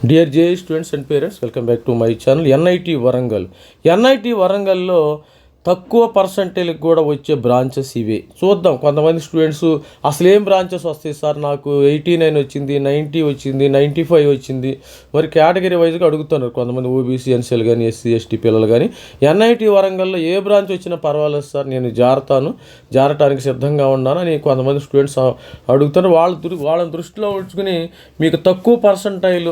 Dear J students and parents, welcome back to my channel. NIT వరంగల్లో తక్కువ పర్సంటేజ్కి కూడా వచ్చే బ్రాంచెస్ ఇవే. చూద్దాం, కొంతమంది స్టూడెంట్స్ అసలు ఏం బ్రాంచెస్ వస్తాయి సార్, నాకు 89 వచ్చింది, 90 వచ్చింది, 95 వచ్చింది, మరి కేటగిరీ వైజ్గా అడుగుతున్నారు కొంతమంది ఓబీసీ ఎన్సీఎల్ కానీ ఎస్సీ ఎస్టీ పిల్లలు కానీ. ఎన్ఐటి వరంగల్లో ఏ బ్రాంచ్ వచ్చినా పర్వాలేదు సార్, నేను జారటానికి సిద్ధంగా ఉన్నాను అని కొంతమంది స్టూడెంట్స్ అడుగుతారు. వాళ్ళని దృష్టిలో ఉంచుకుని మీకు తక్కువ పర్సంటైల్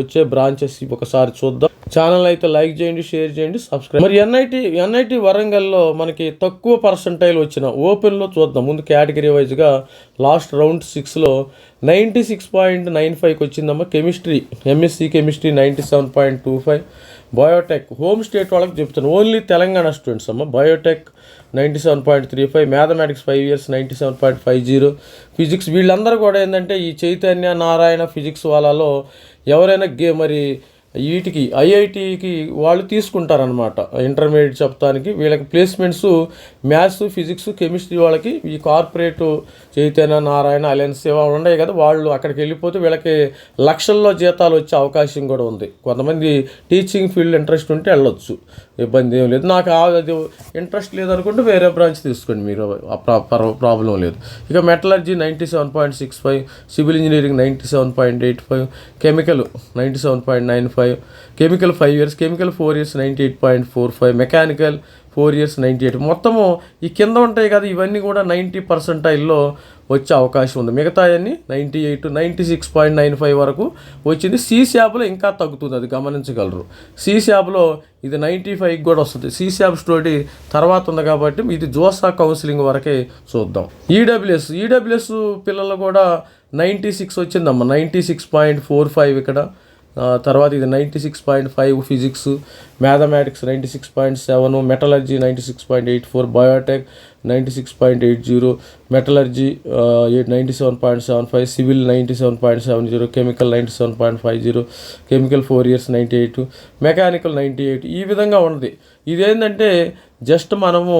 వచ్చే బ్రాంచెస్ ఒకసారి చూద్దాం. ఛానల్ అయితే లైక్ చేయండి, షేర్ చేయండి, సబ్స్క్రైబ్. మరి ఎన్ఐటి వరంగల్లో మనకి తక్కువ పర్సంటైల్ వచ్చిన ఓపెన్లో చూద్దాం. ముందు కేటగిరీ వైజ్గా లాస్ట్ రౌండ్ 6లో 96.95కి వచ్చిందమ్మా. Chemistry, MSc chemistry 97.25. Biotech home state వాళ్ళకి చెప్తాను, ఓన్లీ తెలంగాణ స్టూడెంట్స్ అమ్మ. బయోటెక్ 97.35. Mathematics 5 years 97.50. ఫిజిక్స్ వీళ్ళందరూ కూడా ఏంటంటే ఈ చైతన్య నారాయణ ఫిజిక్స్ వాళ్ళలో ఎవరైనా మరి వీటికి ఐఐటికి వాళ్ళు తీసుకుంటారనమాట. ఇంటర్మీడియట్ చెప్తానికి వీళ్ళకి ప్లేస్మెంట్స్ మ్యాథ్స్, ఫిజిక్స్, కెమిస్ట్రీ వాళ్ళకి ఈ కార్పొరేట్ చైతన్య నారాయణ అలయన్స్ వాళ్ళు ఉన్నాయి కదా, వాళ్ళు అక్కడికి వెళ్ళిపోతే వీళ్ళకి లక్షల్లో జీతాలు వచ్చే అవకాశం కూడా ఉంది. కొంతమంది టీచింగ్ ఫీల్డ్ ఇంట్రెస్ట్ ఉంటే వెళ్ళొచ్చు, ఇబ్బంది ఏం లేదు. నాకు అది ఇంట్రెస్ట్ లేదనుకుంటే వేరే బ్రాంచ్ తీసుకోండి, మీరు ప్రాబ్లం లేదు. ఇక metallurgy 97.65, civil engineering 97.85, chemical 97.95, chemical 5 years, chemical 4 years 98.45, mechanical 4 years 98. మొత్తము ఈ కింద ఉంటాయి కదా, ఇవన్నీ కూడా 90% వచ్చే అవకాశం ఉంది. మిగతా అన్నీ 98, 96.95 వరకు వచ్చింది. సిశాబ్లో ఇంకా తగ్గుతుంది, అది గమనించగలరు. సిశాబ్లో ఇది 95 కూడా వస్తుంది. సిశాబ్ స్టోరీ తర్వాత ఉంది కాబట్టి ఇది జోసా కౌన్సిలింగ్ వరకే చూద్దాం. ఈడబ్ల్యూఎస్ పిల్లలు కూడా 96 వచ్చిందమ్మా, 96.45 ఇక్కడ. తర్వాత ఇది 96.5 physics, mathematics 96.7, metallurgy 96.84, Biotech 96.80, metallurgy 97.75, civil 97.70, chemical 97.50, chemical 4 years 98, mechanical 98. ఈ విధంగా ఉన్నది. ఇదేంటంటే జస్ట్ మనము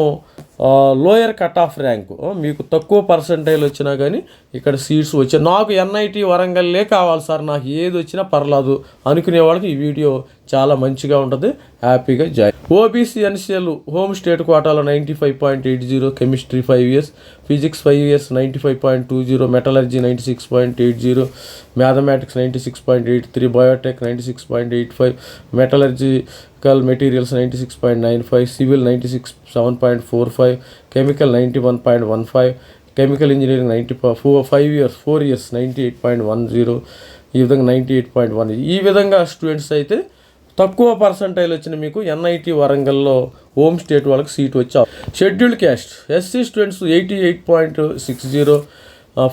లోయర్ కట్ ఆఫ్ ర్యాంకు, మీకు తక్కువ పర్సంటైల్ వచ్చినా కానీ ఇక్కడ సీట్స్ వచ్చాయి. నాకు ఎన్ఐటి వరంగల్లే కావాలి సార్, నాకు ఏది వచ్చినా పర్లేదు అనుకునే వాళ్ళకి ఈ వీడియో చాలా మంచిగా ఉంటుంది, హ్యాపీగా join. OBC NCL home state కోటాలో 95.80, chemistry 5 years, physics 5 years 95.20, metallurgy 96.80, mathematics 96.83, Biotech 96.85, metallurgical materials 96.95, civil 96.7.45, chemical 91.15, chemical engineering 4 years 98.10, ఈ విధంగా 98.1. ఈ విధంగా స్టూడెంట్స్ అయితే తక్కువ పర్సంటైల్ వచ్చిన మీకు ఎన్ఐటి వరంగల్లో హోమ్ స్టేట్ వాళ్ళకి సీట్ వచ్చా. Scheduled caste SC students 88.60,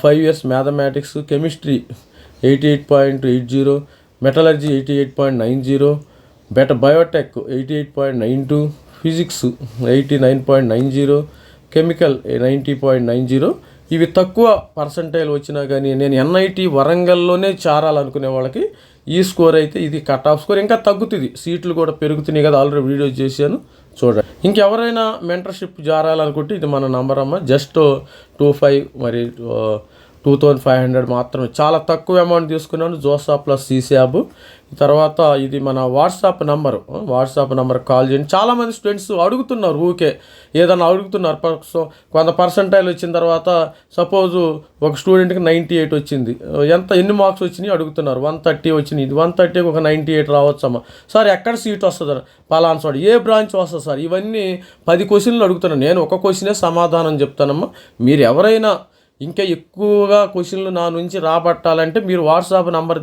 5 years mathematics, chemistry 88.80, metallurgy 88.90, biotech 88.92, physics 89.90, chemical 90.90. ఇవి తక్కువ పర్సంటైల్ వచ్చినా కానీ నేను ఎన్ఐటి వరంగల్లోనే చేరాలనుకునే వాళ్ళకి ఈ స్కోర్ అయితే ఇది కట్ ఆఫ్ స్కోర్. ఇంకా తగ్గుతుంది, సీట్లు కూడా పెరుగుతున్నాయి కదా, ఆల్రెడీ వీడియో చేశాను చూడండి. ఇంకెవరైనా మెంటర్షిప్ జారాలనుకుంటే ఇది మన నంబర్ అమ్మ, జస్ట్ 25 మరి 2500 మాత్రమే, చాలా తక్కువ అమౌంట్ తీసుకున్నాను. JoSAA plus CSAB. తర్వాత ఇది మన వాట్సాప్ నెంబర్ కాల్ చేయండి. చాలామంది స్టూడెంట్స్ అడుగుతున్నారు, ఊకే ఏదైనా అడుగుతున్నారు. కొంత పర్సంటైల్ వచ్చిన తర్వాత సపోజు ఒక స్టూడెంట్కి 98 వచ్చింది, ఎన్ని మార్క్స్ వచ్చినాయి అడుగుతున్నారు. 130 వచ్చినాయి, ఇది 130కి ఒక 98 రావచ్చమ్మా సార్, ఎక్కడ సీట్ వస్తుంది పలానా చోట, ఏ బ్రాంచ్ వస్తుంది సార్, ఇవన్నీ 10 క్వశ్చన్లు అడుగుతున్నాను. నేను ఒక క్వశ్చనే సమాధానం చెప్తానమ్మా. మీరు ఎవరైనా ఇంకా ఎక్కువగా క్వశ్చన్లు నా నుంచి రాబట్టాలంటే మీరు వాట్సాప్ నంబర్,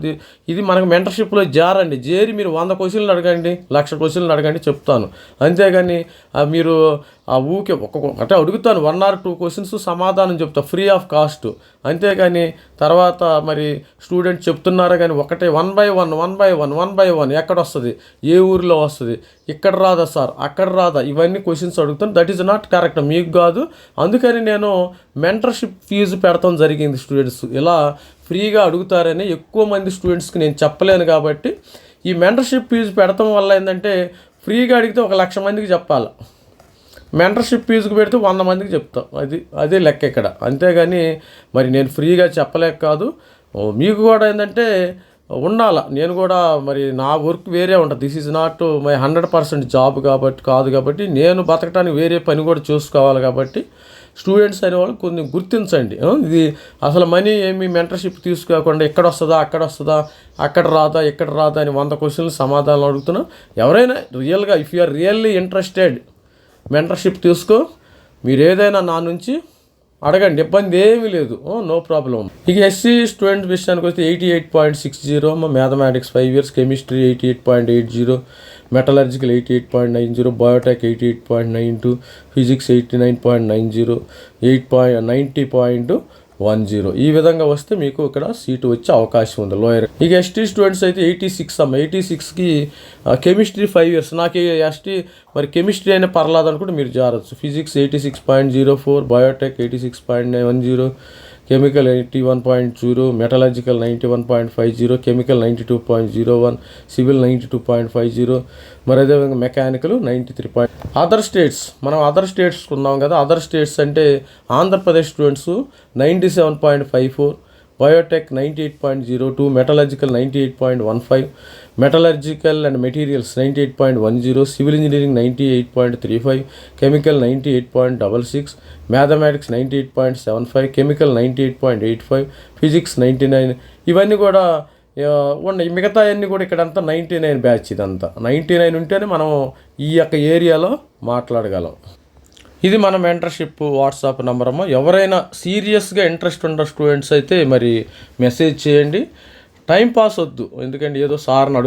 ఇది మనకు మెంటర్షిప్లో చేరి మీరు 100 క్వశ్చన్లు అడగండి, 1,00,000 క్వశ్చన్లు అడగండి, చెప్తాను. అంతేగాని మీరు ఊకే అంటే అడుగుతాను 1 or 2 క్వశ్చన్స్ సమాధానం చెప్తా, ఫ్రీ ఆఫ్ కాస్ట్. అంతేగాని తర్వాత మరి స్టూడెంట్ చెప్తున్నారా కానీ ఒకటే 1 by 1 ఎక్కడ వస్తుంది, ఏ ఊరిలో వస్తుంది, ఇక్కడ రాదా సార్, అక్కడ రాదా, ఇవన్నీ క్వశ్చన్స్ అడుగుతాను. దట్ ఈజ్ నాట్ కరెక్ట్, మీకు కాదు. అందుకని నేను మెంటర్షిప్ ఫీజు పెడతాం జరిగింది. స్టూడెంట్స్ ఇలా ఫ్రీగా అడుగుతారని ఎక్కువ మంది స్టూడెంట్స్కి నేను చెప్పలేను కాబట్టి ఈ మెంటర్షిప్ ఫీజు పెడతాం వల్ల ఏంటంటే ఫ్రీగా అడిగితే 1,00,000 మందికి చెప్పాలి, మెంటర్షిప్ ఫీజుకు పెడితే 100 మందికి చెప్తాం, అదే లెక్క ఇక్కడ. అంతేగాని మరి నేను ఫ్రీగా చెప్పలేక కాదు. మీకు కూడా ఏంటంటే ఉండాల. నేను కూడా మరి నా వర్క్ వేరే ఉంటుంది. This is not my 100% job కాబట్టి నేను బతకడానికి వేరే పని కూడా చూసుకోవాలి కాబట్టి స్టూడెంట్స్ అనేవాళ్ళు కొన్ని గుర్తించండి. ఇది అసలు మనీ ఏమి మెంటర్షిప్ తీసుకోకుండా ఎక్కడ వస్తుందా అక్కడ రాదా ఇక్కడ రాదా అని 100 క్వశ్చన్లు సమాధానాలు అడుగుతున్నా. ఎవరైనా రియల్గా if you are really interested mentorship తీసుకో. మీరు ఏదైనా నా నుంచి అడగండి, ఇబ్బంది ఏమీ లేదు, నో ప్రాబ్లం. ఇక ఎస్సీ స్టూడెంట్ విషయానికి వస్తే 88.60, mathematics 5 years, chemistry 88.80, metallurgical 88.90, biotech 88.92, physics 89.90, 90.10. ఈ విధంగా వస్తే మీకు ఇక్కడ సీటు వచ్చే అవకాశం ఉంది లోయర్. ఇక ఎస్టీ స్టూడెంట్స్ అయితే 86 86కి కెమిస్ట్రీ 5 years. నాకు ఎస్టీ మరి కెమిస్ట్రీ అయినా పర్లేదు అనుకుంటే మీరు జారచ్చు. Physics 86.04, biotech 86.10, chemical 81.0, metallurgical 91.50, chemical 92.01, civil 92.50, మరి అదేవిధంగా మెకానికల్ 93. మనం అదర్ స్టేట్స్ ఉన్నాం కదా. అదర్ స్టేట్స్ అంటే Andhra Pradesh students 97.54, Biotech 98.02, metallurgical 98.15, metallurgical and materials 98.10, civil engineering 98.35, chemical 98.66, mathematics 98.75, chemical 98.85, physics 99. ఇవన్నీ కూడా ఉన్నాయి. మిగతా అన్నీ కూడా ఇక్కడంతా 99 బ్యాచ్. ఇదంతా 99 ఉంటేనే మనం ఈ యొక్క ఏరియాలో మాట్లాడగలం. ఇది మన మెంటర్షిప్ వాట్సాప్ నెంబర్ అమ్మ. ఎవరైనా సీరియస్గా ఇంట్రెస్ట్ ఉన్న స్టూడెంట్స్ అయితే మరి మెసేజ్ చేయండి. టైం పాస్ వద్దు, ఎందుకంటే ఏదో సార్ని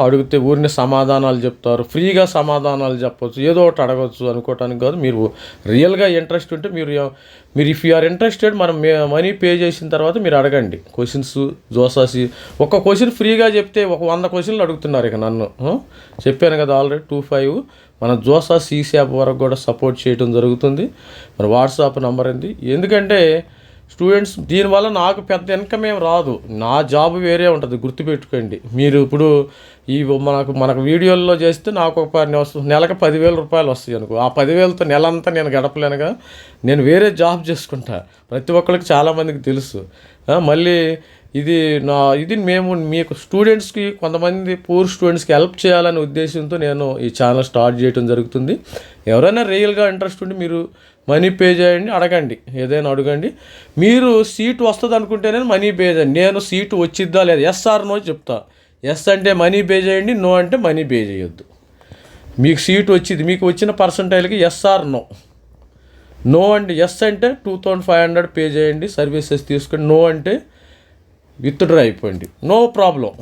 అడిగితే ఊరిని సమాధానాలు చెప్తారు, ఫ్రీగా సమాధానాలు చెప్పవచ్చు, ఏదో ఒకటి అడగవచ్చు అనుకోవటానికి కాదు. మీరు రియల్గా ఇంట్రెస్ట్ ఉంటే మీరు ఇఫ్ యు ఆర్ ఇంట్రెస్టెడ్ మనం మనీ పే చేసిన తర్వాత మీరు అడగండి క్వశ్చన్స్. జోసాసి ఒక క్వశ్చన్ ఫ్రీగా చెప్తే ఒక 100 క్వశ్చన్లు అడుగుతున్నారు. ఇక నన్ను చెప్పాను కదా ఆల్రెడీ 25 మన జోసా సీసీ యాప్ వరకు కూడా సపోర్ట్ చేయడం జరుగుతుంది. మరి వాట్సాప్ నెంబర్ ఏంది, ఎందుకంటే స్టూడెంట్స్ దీనివల్ల నాకు పెద్ద ఇన్కమ్ ఏం రాదు, నా జాబ్ వేరే ఉంటుంది, గుర్తుపెట్టుకోండి. మీరు ఇప్పుడు మనకు వీడియోల్లో చేస్తే నాకు ఒక నెలకు 10,000 రూపాయలు వస్తాయి అనుకో. ఆ 10,000తో నెలంతా నేను గడపలేనుగా, నేను వేరే జాబ్ చేసుకుంటా. ప్రతి ఒక్కరికి చాలామందికి తెలుసు. మళ్ళీ ఇది మేము మీకు స్టూడెంట్స్కి, కొంతమంది పూర్ స్టూడెంట్స్కి హెల్ప్ చేయాలనే ఉద్దేశంతో నేను ఈ ఛానల్ స్టార్ట్ చేయడం జరుగుతుంది. ఎవరైనా రియల్గా ఇంట్రెస్ట్ ఉండి మీరు మనీ పే చేయండి, అడగండి, ఏదైనా అడగండి. మీరు సీటు వస్తుంది అనుకుంటేనే మనీ పే చేయండి. నేను సీటు వచ్చిద్దా లేదా ఎస్ ఆర్ నో చెప్తా. ఎస్ అంటే మనీ పే చేయండి, నో అంటే మనీ పే చేయొద్దు. మీకు సీటు వచ్చింది, మీకు వచ్చిన పర్సంటైల్కి ఎస్ ఆర్ నో అంటే ఎస్ అంటే 2,500 పే చేయండి, సర్వీసెస్ తీసుకొని. నో అంటే విత్డ్రా అయిపోయింది, నో ప్రాబ్లం.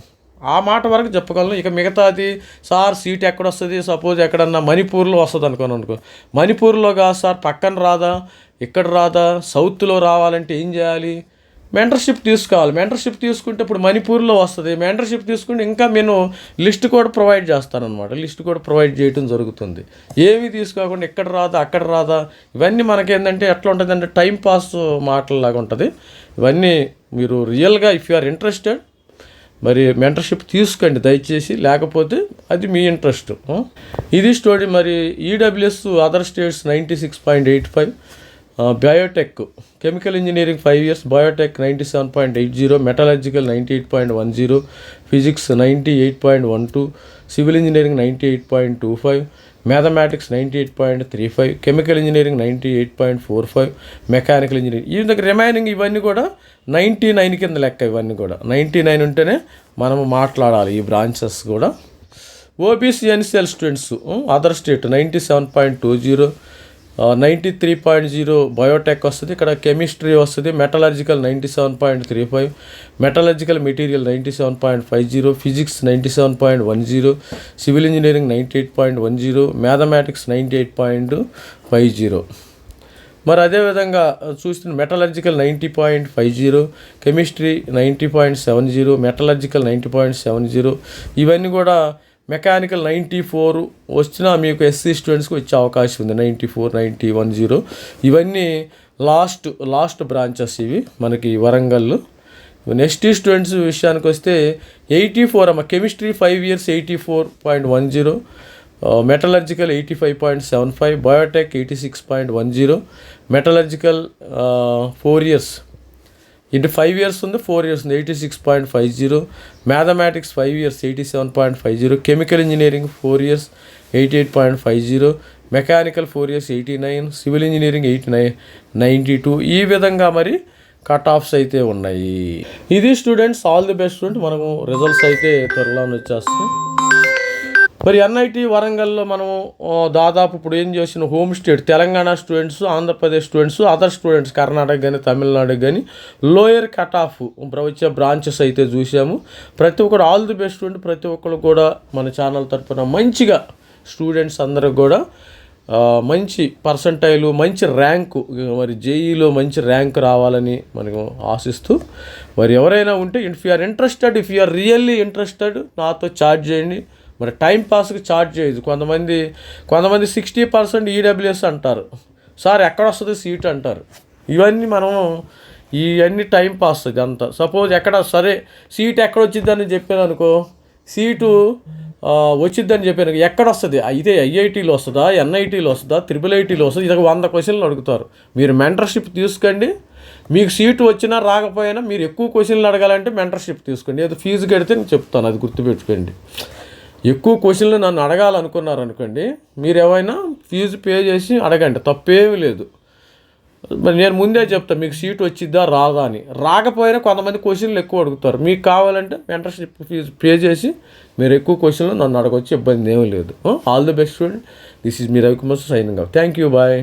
ఆ మాట వరకు చెప్పగలను. ఇక మిగతాది సార్ సీట్ ఎక్కడ వస్తుంది, సపోజ్ ఎక్కడన్నా మణిపూర్లో వస్తుంది అనుకో. మణిపూర్లో కాదు సార్, పక్కన రాదా, ఇక్కడ రాదా, సౌత్లో రావాలంటే ఏం చేయాలి? మెంటర్షిప్ తీసుకోవాలి. మెంటర్షిప్ తీసుకుంటే ఇప్పుడు మణిపూర్లో వస్తుంది. మెంటర్షిప్ తీసుకుంటే ఇంకా నేను లిస్ట్ కూడా ప్రొవైడ్ చేస్తానన్నమాట. లిస్ట్ కూడా ప్రొవైడ్ చేయడం జరుగుతుంది. ఏమీ తీసుకోకుండా ఇక్కడ రాదా అక్కడ రాదా, ఇవన్నీ మనకేంటంటే ఎట్లా ఉంటుందంటే టైం పాస్ మాటలలాగా ఉంటుంది. ఇవన్నీ మీరు రియల్గా ఇఫ్ యు ఆర్ ఇంట్రెస్టెడ్ మరి మెంటర్షిప్ తీసుకోండి దయచేసి, లేకపోతే అది మీ ఇంట్రెస్ట్. ఇది స్టోరీ. మరి EWS other states 96.85, Biotech chemical engineering 5 years, Biotech 97.80, metallurgical 98.10, physics 98.12, civil engineering 98.25, mathematics 98.35, chemical engineering 98.45, mechanical engineering. ఈ దగ్గర రిమైనింగ్ ఇవన్నీ కూడా 99 కింద లెక్క. ఇవన్నీ కూడా 99 ఉంటేనే మనము మాట్లాడాలి. ఈ బ్రాంచెస్ కూడా. OBC NCL students other state 97.20, 93.0 Biotech వస్తుంది. ఇక్కడ కెమిస్ట్రీ వస్తుంది. Metallurgical 97.35, metallurgical material 97.50, physics 97.10, civil engineering 98.10, mathematics 98.50. మరి అదేవిధంగా చూస్తున్న మెటలర్జికల్ 90.50, కెమిస్ట్రీ 90.70, మెటలర్జికల్ 90.70. ఇవన్నీ కూడా మెకానికల్ 94 వచ్చినా మీకు ఎస్సీ స్టూడెంట్స్కి వచ్చే అవకాశం ఉంది. 94, 90, 10. ఇవన్నీ లాస్ట్ బ్రాంచెస్ ఇవి మనకి వరంగల్. ఎస్టీ స్టూడెంట్స్ విషయానికి వస్తే 84 chemistry 5 years 84.10, metallurgical 85.75, Biotech 86.10, metallurgical 4 years ఇది 5 ఇయర్స్ ఉంది, 4 ఇయర్స్ ఉంది. 86.50. Mathematics 5 years 87.50. Chemical engineering 4 years 88.50. Mechanical 4 years 89. Civil engineering 89, 92. ఈ విధంగా మరి కట్ ఆఫ్స్ అయితే ఉన్నాయి. ఇది students, all the best student. మనము రిజల్ట్స్ అయితే త్వరలోనే వచ్చేస్తాయి. మరి ఎన్ఐటి వరంగల్లో మనము దాదాపు ఇప్పుడు ఏం చేసిన home state Telangana students, Andhra Pradesh students, other students Karnataka కానీ తమిళనాడుకి కానీ లోయర్ కట్ ఆఫ్ వచ్చే బ్రాంచెస్ అయితే చూసాము. ప్రతి ఒక్కరు ఆల్ ది బెస్ట్ స్టూడెంట్. ప్రతి ఒక్కరు కూడా మన ఛానల్ తరఫున మంచిగా స్టూడెంట్స్ అందరూ కూడా మంచి పర్సంటైలు, మంచి ర్యాంకు, మరి జేఈలో మంచి ర్యాంక్ రావాలని మనకు ఆశిస్తూ, మరి ఎవరైనా ఉంటే if you are interested, if you are really interested నాతో చార్జ్ చేయండి. మరి టైం పాస్కి చార్జ్ చేయదు. కొంతమంది 60% ఈడబ్ల్యూఎస్ అంటారు, సార్ ఎక్కడ వస్తుంది సీట్ అంటారు. ఇవన్నీ టైం పాస్ అంతా. సపోజ్ ఎక్కడ సరే సీట్ ఎక్కడ వచ్చిద్దని చెప్పాను అనుకో, సీటు వచ్చిద్దని చెప్పాను, ఎక్కడ వస్తుంది, అయితే ఐఐటీలో వస్తుందా, ఎన్ఐటీలో వస్తుందా, IIITలో వస్తుంది, ఇది 100 క్వశ్చన్లు అడుగుతారు. మీరు మెంటర్షిప్ తీసుకోండి. మీకు సీటు వచ్చినా రాకపోయినా మీరు ఎక్కువ క్వశ్చన్లు అడగాలంటే మెంటర్షిప్ తీసుకోండి. ఏదో ఫీజు కడితే నేను చెప్తాను, అది గుర్తుపెట్టుకోండి. ఎక్కువ క్వశ్చన్లు నన్ను అడగాలనుకున్నారు అనుకోండి, మీరు ఏమైనా ఫీజు పే చేసి అడగండి, తప్పేమీ లేదు. మరి నేను ముందే చెప్తాను మీకు సీట్ వచ్చిద్దా రాదా అని. రాకపోయినా కొంతమంది క్వశ్చన్లు ఎక్కువ అడుగుతారు. మీకు కావాలంటే మెంటర్షిప్ ఫీజు పే చేసి మీరు ఎక్కువ క్వశ్చన్లు నన్ను అడగవచ్చు, ఇబ్బంది ఏమీ లేదు. All the best student. This is me Ravikumar signing off. Thank you, bye.